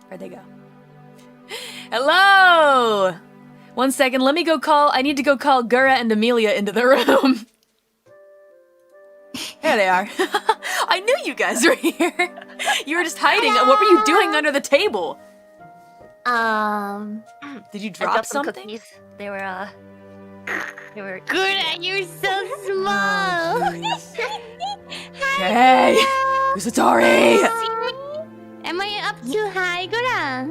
Where'd they go? Hello! 1 second, let me go call... I need to go call Gura and Amelia into the room. There they are. I knew you guys were here. You were just hiding. Hello. What were you doing under the table? Did you I drop dropped some something? cookies. They were Gura, you're so small. Hey! Kusatori! Am I up too high, Gura?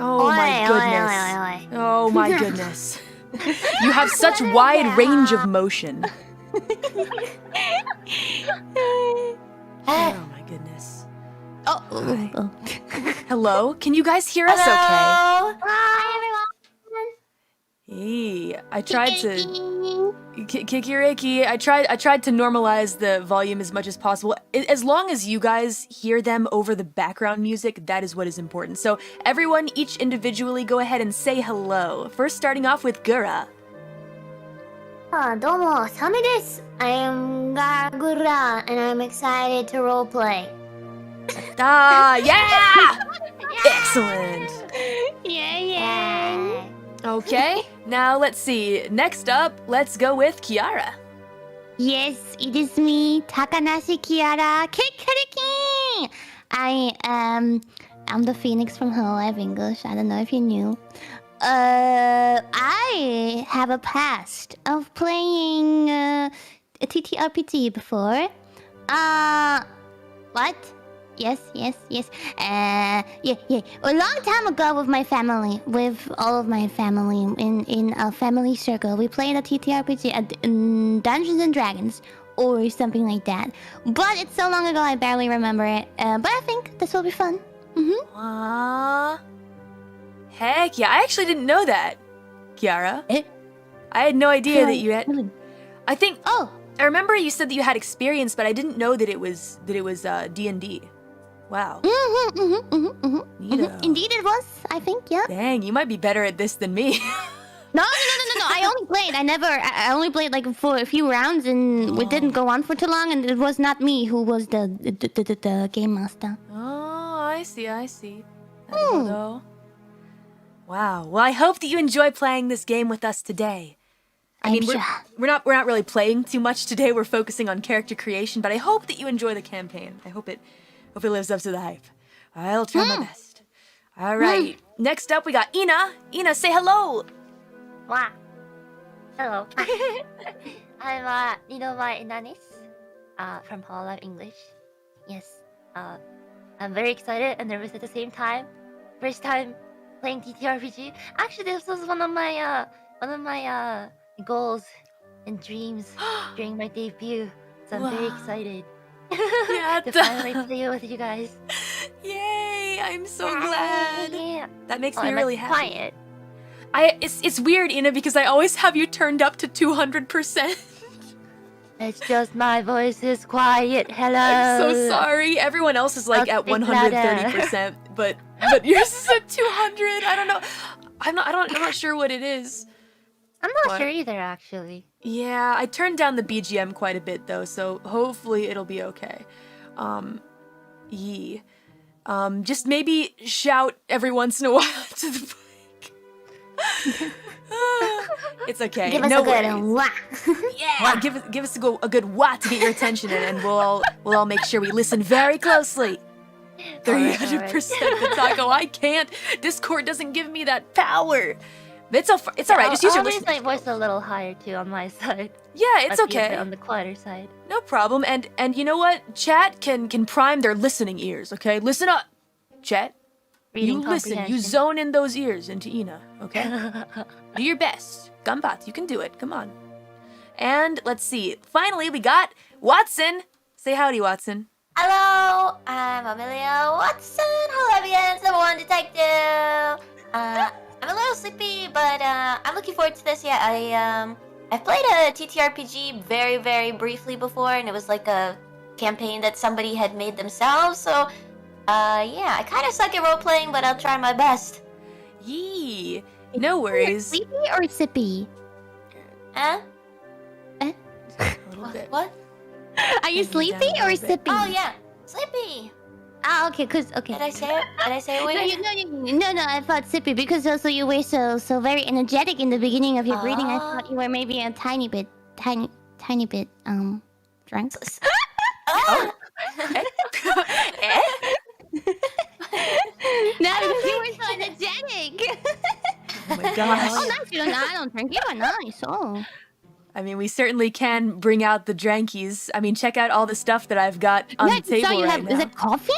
Oh my goodness. Oh my goodness. You have such wide range of motion. Oh my goodness. Oh. Hello? Can you guys hear us okay? Hi, everyone. Hey, I tried to... Kikiriki, I tried to normalize the volume as much as possible. As long as you guys hear them over the background music, that is what is important. So everyone, each individually, go ahead and say hello. First, starting off with Gura. どうも、サメです。I am Gawr Gura, and I'm excited to roleplay. Ah, yeah! Excellent. Yeah. Okay, now let's see. Next up, let's go with Kiara. Yes, it is me, Takanashi Kiara. Kikariki! I'm the Phoenix from Hololive English. I don't know if you knew. I have a past of playing a TTRPG before. What? Yes. Yeah. A long time ago with my family, with all of my family, in a family circle, we played a TTRPG at Dungeons and Dragons or something like that. But it's so long ago, I barely remember it. But I think this will be fun. Heck yeah, I actually didn't know that, Kiara. I had no idea that you had... I think... Oh! I remember you said that you had experience, but I didn't know that it was D&D. Wow. Neato. Indeed it was, I think, yeah. Dang, you might be better at this than me. No. I only played. I only played like for a few rounds, and it didn't go on for too long. And it was not me who was the game master. Oh, I see. Naruhodo. Wow. Well, I hope that you enjoy playing this game with us today. I mean, we're not really playing too much today. We're focusing on character creation, but I hope that you enjoy the campaign. I hope it lives up to the hype. I'll try my best. All right. Next up, we got Ina. Ina, say hello. Wow. Hello. I'm Ninomae Ina'nis from Hololive English. Yes. I'm very excited and nervous at the same time. First time playing TTRPG. Actually, this was one of my goals and dreams during my debut. So I'm very excited to finally play with you guys. Yay! I'm so glad. Yeah. That makes me really happy. Quiet. It's weird, Ina, because I always have you turned up to 200%. It's just my voice is quiet. Hello. I'm so sorry. Everyone else is like at 130%, but yours is at 200. I don't know. I'm not sure what it is. I'm not sure either, actually. Yeah, I turned down the BGM quite a bit though, so hopefully it'll be okay. Just maybe shout every once in a while to the mic. It's okay. Give us no a good worries. wah. Yeah, give us a good wah to get your attention, and we'll all make sure we listen very closely. 300% the taco. I can't. Discord doesn't give me that power. It's all right. Just use your raise listening. my voice a little higher too on my side. Yeah, it's okay. On the quieter side. No problem. And you know what? Chat can prime their listening ears. Okay, listen up, chat. You listen. You zone in those ears into Ina. Okay. Do your best. Gambat, you can do it. Come on. And let's see. Finally, we got Watson. Say howdy, Watson. Hello, I'm Amelia Watson, Hololive EN's #1 detective. I'm a little sleepy, but I'm looking forward to this. Yeah, I've played a TTRPG very, very briefly before, and it was like a campaign that somebody had made themselves. So, yeah, I kind of suck at role playing, but I'll try my best. Yee. No worries. Sleepy or sippy? Huh? A little bit. What? Are you sleepy or sippy? Oh yeah, sleepy. Ah, okay, okay. Did I say it? Did I say it weird? No, I thought sippy because also you were so very energetic in the beginning of your greeting. I thought you were maybe a tiny bit drunk. Oh. No, because you were so energetic. Oh my gosh. Oh, nice. I don't drink. You are nice. Oh. I mean, we certainly can bring out the drankies. I mean, check out all the stuff that I've got on the table so you right have, now. Is it coffee?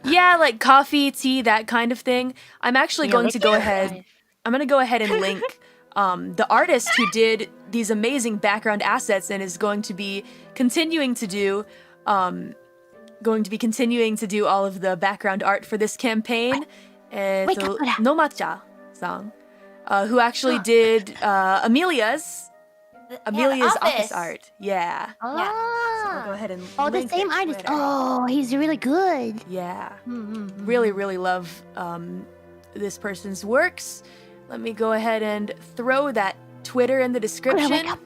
Yeah, like coffee, tea, that kind of thing. I'm actually going to go ahead. I'm going to go ahead and link the artist who did these amazing background assets and is going to be continuing to do all of the background art for this campaign. Nomacha-san, who actually did Amelia's office art. Yeah. Oh. Yeah. So we'll go ahead and The link same it artist. later. Oh, he's really good. Yeah. Really, really love this person's works. Let me go ahead and throw that Twitter in the description. Wake up.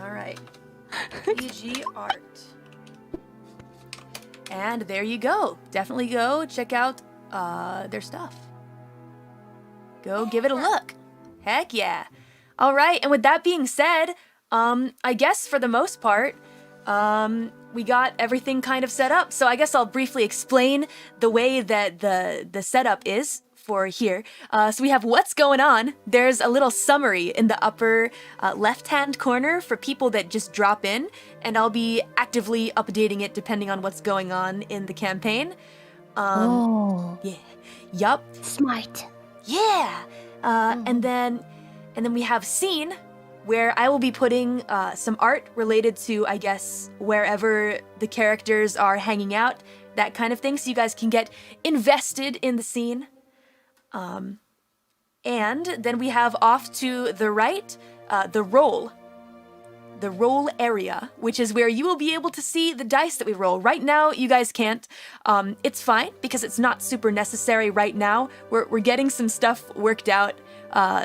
All right. PG art. And there you go. Definitely go check out their stuff. Go give it a look. Heck yeah. All right, and with that being said, I guess for the most part, we got everything kind of set up. So I guess I'll briefly explain the way that the setup is for here. So we have what's going on. There's a little summary in the upper left-hand corner for people that just drop in, and I'll be actively updating it depending on what's going on in the campaign. Yeah. Yup. Smart. Yeah. And then we have scene, where I will be putting some art related to, I guess, wherever the characters are hanging out, that kind of thing, so you guys can get invested in the scene. And then we have off to the right, the roll area, which is where you will be able to see the dice that we roll. Right now, you guys can't. It's fine, because it's not super necessary right now. We're getting some stuff worked out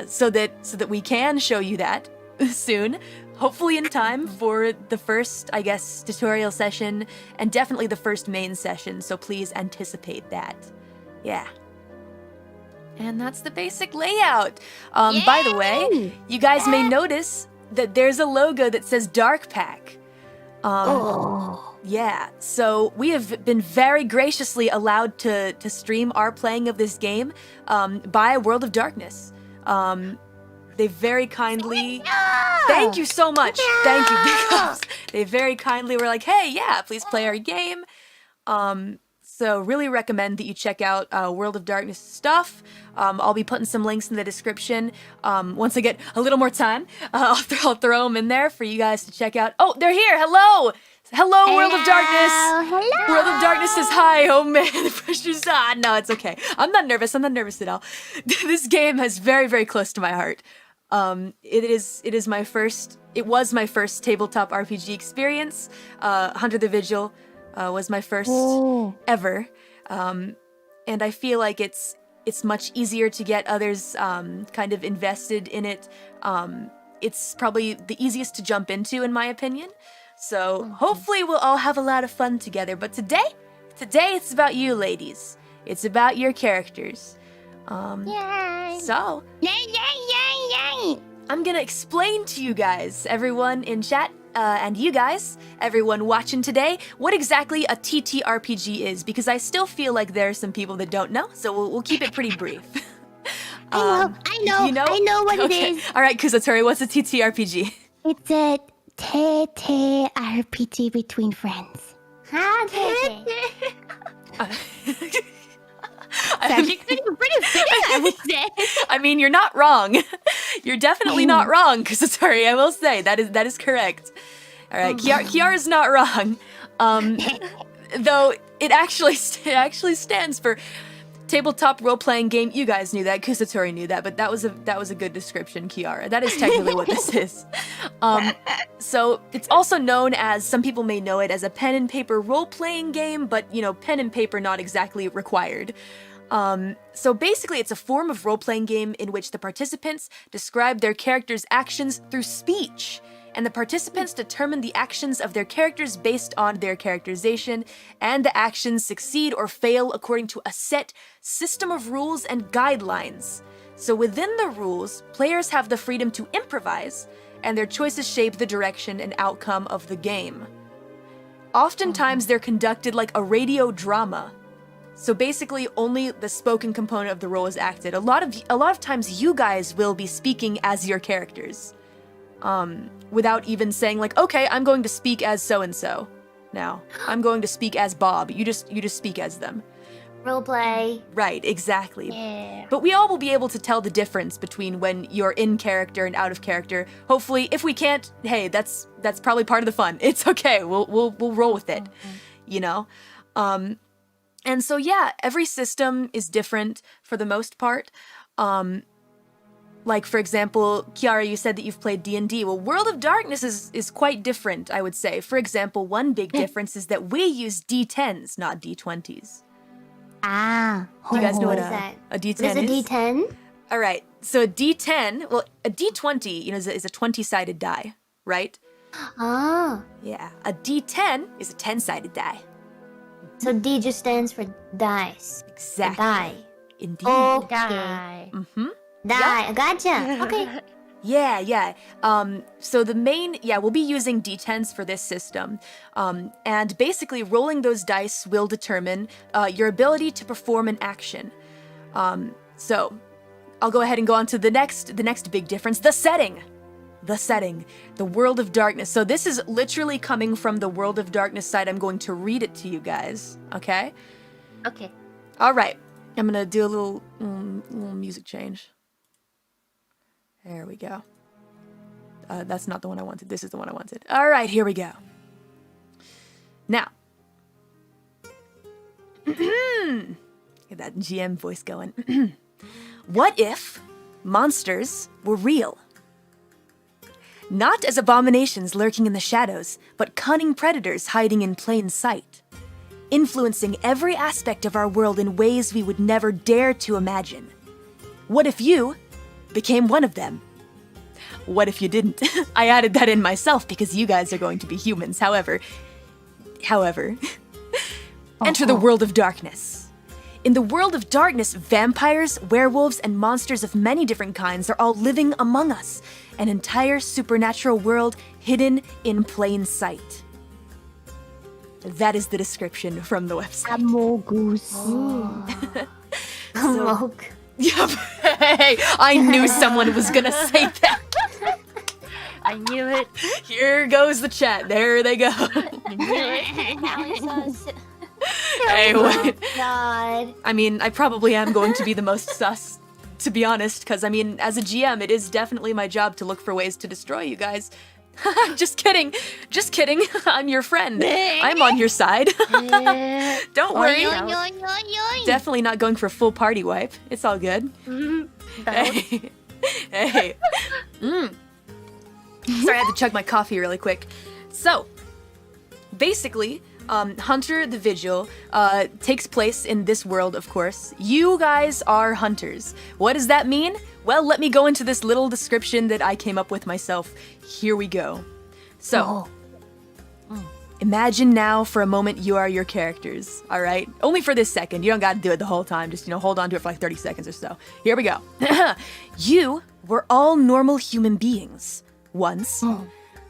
so that we can show you that soon. Hopefully in time for the first, I guess, tutorial session, and definitely the first main session, so please anticipate that. Yeah. And that's the basic layout. By the way, you guys may notice that there's a logo that says Dark Pack. Yeah, so we have been very graciously allowed to stream our playing of this game by World of Darkness. They very kindly... Thank you so much. Thank you. Because they very kindly were like, hey, yeah, please play our game. So really recommend that you check out World of Darkness stuff. I'll be putting some links in the description. Once I get a little more time, I'll throw them in there for you guys to check out. Oh, they're here. Hello. Hello, World of Darkness. Hello. World of Darkness says hi. Oh man, the pressure's on. No, it's okay. I'm not nervous at all. This game is very, very close to my heart. It was my first tabletop RPG experience. Hunter the Vigil was my first ever. And I feel like it's much easier to get others kind of invested in it. It's probably the easiest to jump into, in my opinion. So hopefully we'll all have a lot of fun together. But today it's about you, ladies. It's about your characters. Yay. So Yay. I'm gonna explain to you guys, everyone in chat, and you guys, everyone watching today, what exactly a TTRPG is, because I still feel like there are some people that don't know, so we'll keep it pretty brief. I know. You know? I know what it is. All right, Kusatori, what's a TTRPG? It's a TTRPG between friends. Actually, pretty fitting, I would say. I mean, you're not wrong. You're definitely not wrong, Kusatori, I will say. That is correct. All right, Kiara's not wrong. Though it actually stands for tabletop role-playing game. You guys knew that. Kusatori knew that, but that was a good description, Kiara. That is technically what this is. So it's also known as, some people may know it as a pen and paper role-playing game, but pen and paper not exactly required. So basically it's a form of role-playing game in which the participants describe their characters' actions through speech. and the participants determine the actions of their characters based on their characterization, and the actions succeed or fail according to a set system of rules and guidelines. So within the rules, players have the freedom to improvise, and their choices shape the direction and outcome of the game. Oftentimes, they're conducted like a radio drama. So basically, only the spoken component of the role is acted. A lot of times, you guys will be speaking as your characters, without even saying like, okay, I'm going to speak as so and so. Now, I'm going to speak as Bob. You just speak as them. Roleplay. Right, exactly. Yeah. But we all will be able to tell the difference between when you're in character and out of character. Hopefully, if we can't, hey, that's probably part of the fun. It's okay. We'll roll with it. You know? And so yeah, every system is different for the most part. Like for example, Kiara, you said that you've played D&D. Well, World of Darkness is quite different, I would say. For example, one big difference is that we use D10s, not D20s. Ah. Do you guys know what is that? a D10 There's a is? D10? All right. So a D10, well, a D20, you know, is a 20-sided die, right? Ah. Yeah. A D10 is a 10-sided die. So D just stands for dice. Exactly. Die. Indeed. Okay. Die. Mm-hmm. Die. I gotcha. Okay. Yeah. So the main, we'll be using D10s for this system. And basically rolling those dice will determine your ability to perform an action. So I'll go ahead and go on to the next big difference, the setting. The World of Darkness. So this is literally coming from the World of Darkness side. I'm going to read it to you guys, okay? Okay. All right. I'm gonna do a little music change. There we go. That's not the one I wanted. This is the one I wanted. All right, here we go. Now. Get that GM voice going. What if monsters were real? Not as abominations lurking in the shadows, but cunning predators hiding in plain sight, influencing every aspect of our world in ways we would never dare to imagine. What if you became one of them? What if you didn't? I added that in myself because you guys are going to be humans. However, enter the World of Darkness. In the World of Darkness, vampires, werewolves, and monsters of many different kinds are all living among us. An entire supernatural world hidden in plain sight. That is the description from the website. Amogus. Smoke. Yep. Hey, I knew someone was gonna say that. I knew it. Here goes the chat. There they go. Hey, what? God. I mean, I probably am going to be the most sus, to be honest, because, I mean, as a GM, it is definitely my job to look for ways to destroy you guys. Just kidding. I'm your friend. I'm on your side. Don't worry. Definitely not going for a full party wipe. It's all good. Hey. Sorry, I had to chug my coffee really quick. So, basically, Hunter the Vigil takes place in this world, of course. You guys are hunters. What does that mean? Well, let me go into this little description that I came up with myself. Here we go. So, imagine now for a moment you are your characters, all right? Only for this second. You don't got to do it the whole time. Just, hold on to it for like 30 seconds or so. Here we go. You were all normal human beings once.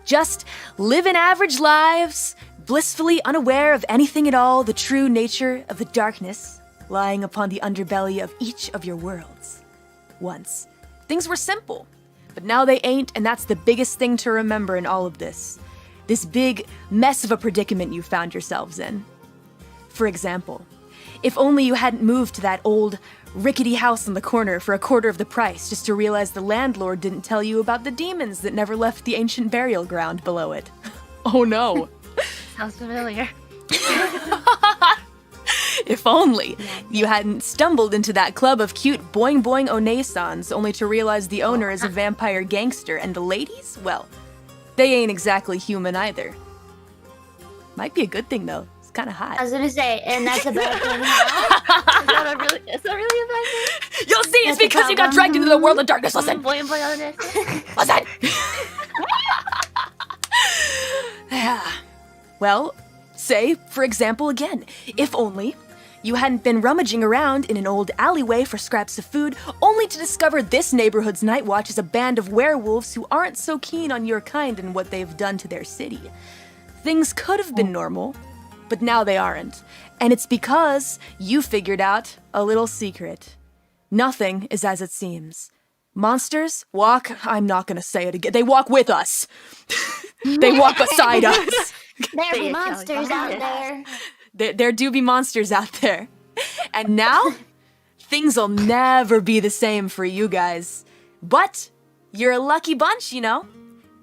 Just living average lives, blissfully unaware of anything at all, the true nature of the darkness lying upon the underbelly of each of your worlds. Once. Things were simple, but now they ain't, and that's the biggest thing to remember in all of this. This big mess of a predicament you found yourselves in. For example, if only you hadn't moved to that old, rickety house on the corner for a quarter of the price just to realize the landlord didn't tell you about the demons that never left the ancient burial ground below it. Oh no. Sounds familiar. If only you hadn't stumbled into that club of cute boing boing onaisans only to realize the owner is a vampire gangster and the ladies, well, they ain't exactly human either. Might be a good thing though. It's kind of hot. I was gonna say, and that's a bad thing. Huh? Is that really a bad thing? You'll see, it's because you got dragged into the world of darkness. Listen. Boing boing on this. Listen. Yeah. Well, say, for example, again, if only you hadn't been rummaging around in an old alleyway for scraps of food, only to discover this neighborhood's night watch is a band of werewolves who aren't so keen on your kind and what they've done to their city. Things could have been normal, but now they aren't. And it's because you figured out a little secret. Nothing is as it seems. Monsters walk, I'm not gonna say it again, they walk with us. They walk beside us. There be monsters out there. There do be monsters out there. And now, things'll never be the same for you guys. But you're a lucky bunch, you know?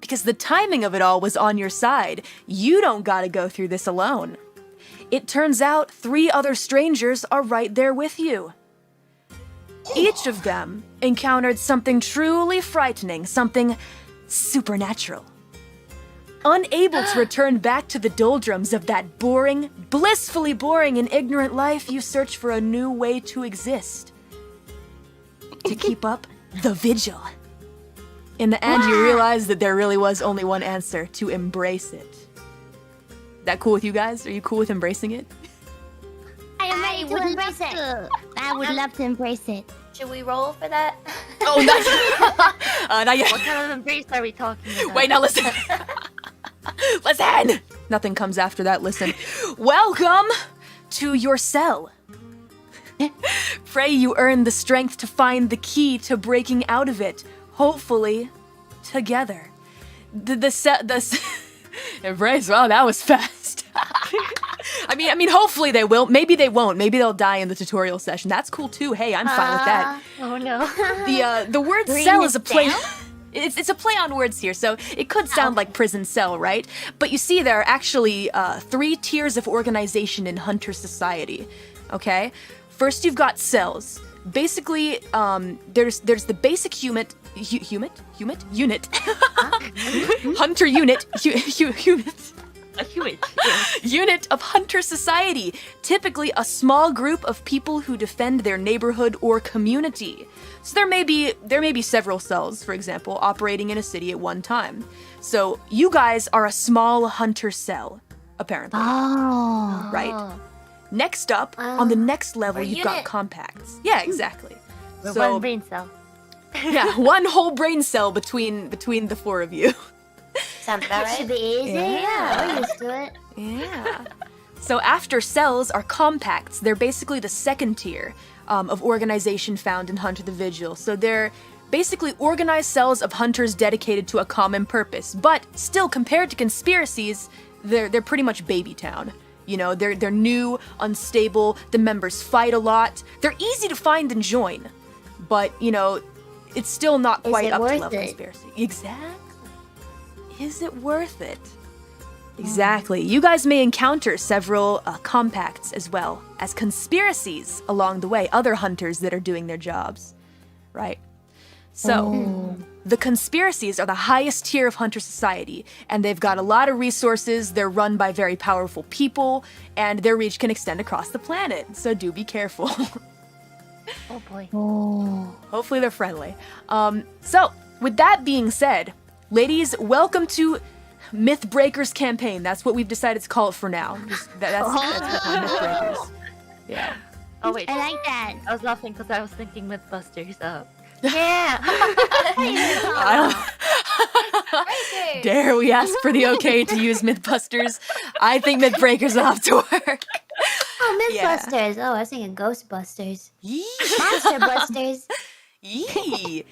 Because the timing of it all was on your side. You don't gotta go through this alone. It turns out 3 other strangers are right there with you. Each of them encountered something truly frightening, something supernatural. Unable to return back to the doldrums of that boring, blissfully boring and ignorant life, you search for a new way to exist. To keep up the vigil. In the end, you realize that there really was only one answer: to embrace it. That cool with you guys? Are you cool with embracing it? I am ready to embrace it. I would love to embrace it. Should we roll for that? Oh, not yet. What kind of embrace are we talking about? Wait, now listen. Listen! Nothing comes after that, listen. Welcome to your cell. Pray you earn the strength to find the key to breaking out of it. Hopefully, together. Embrace, wow, that was fast. I mean, hopefully they will. Maybe they won't. Maybe they'll die in the tutorial session. That's cool too. Hey, I'm fine with that. Oh no. The word cell is a play. It's a play on words here, so it could sound like prison cell, right? But you see, there are actually 3 tiers of organization in Hunter Society. Okay, first you've got cells. Basically, there's the basic unit. Hunter unit. Unit. A human. Yes. Unit of Hunter Society, typically a small group of people who defend their neighborhood or community. So there may be several cells, for example, operating in a city at one time. So you guys are a small Hunter cell, apparently. Oh. Right. Next up, on the next level, you've got compacts. Yeah, exactly. So, one brain cell. Yeah, one whole brain cell between the 4 of you. Sounds about right. Should be easy. Yeah, we're used to it. Yeah. So after cells are compacts. They're basically the second tier of organization found in Hunter the Vigil. So they're basically organized cells of hunters dedicated to a common purpose. But still, compared to conspiracies, they're pretty much baby town. You know, they're new, unstable. The members fight a lot. They're easy to find and join, but you know, it's still not quite up to level conspiracy. Exactly. Is it worth it? Exactly. You guys may encounter several compacts as well as conspiracies along the way, other hunters that are doing their jobs, right? So, the conspiracies are the highest tier of Hunter Society, and they've got a lot of resources, they're run by very powerful people, and their reach can extend across the planet, so do be careful. Oh boy. Oh. Hopefully they're friendly. So, with that being said, ladies, welcome to Myth Breakers campaign. That's what we've decided to call it for now. That's Myth Breakers. Yeah. Oh wait. I like that. I was laughing because I was thinking Mythbusters. Yeah. Dare we ask for the okay to use Mythbusters? I think Myth Breakers will have to work. Oh, Mythbusters. Yeah. Oh, I was thinking Ghostbusters. Yee. Monster Busters. Yee.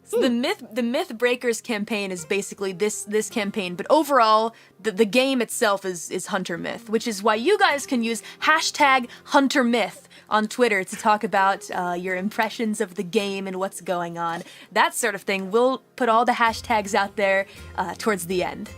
So the Myth Breakers campaign is basically this campaign, but overall, the game itself is Hunter Myth, which is why you guys can use #HunterMyth on Twitter to talk about your impressions of the game and what's going on. That sort of thing. We'll put all the hashtags out there towards the end.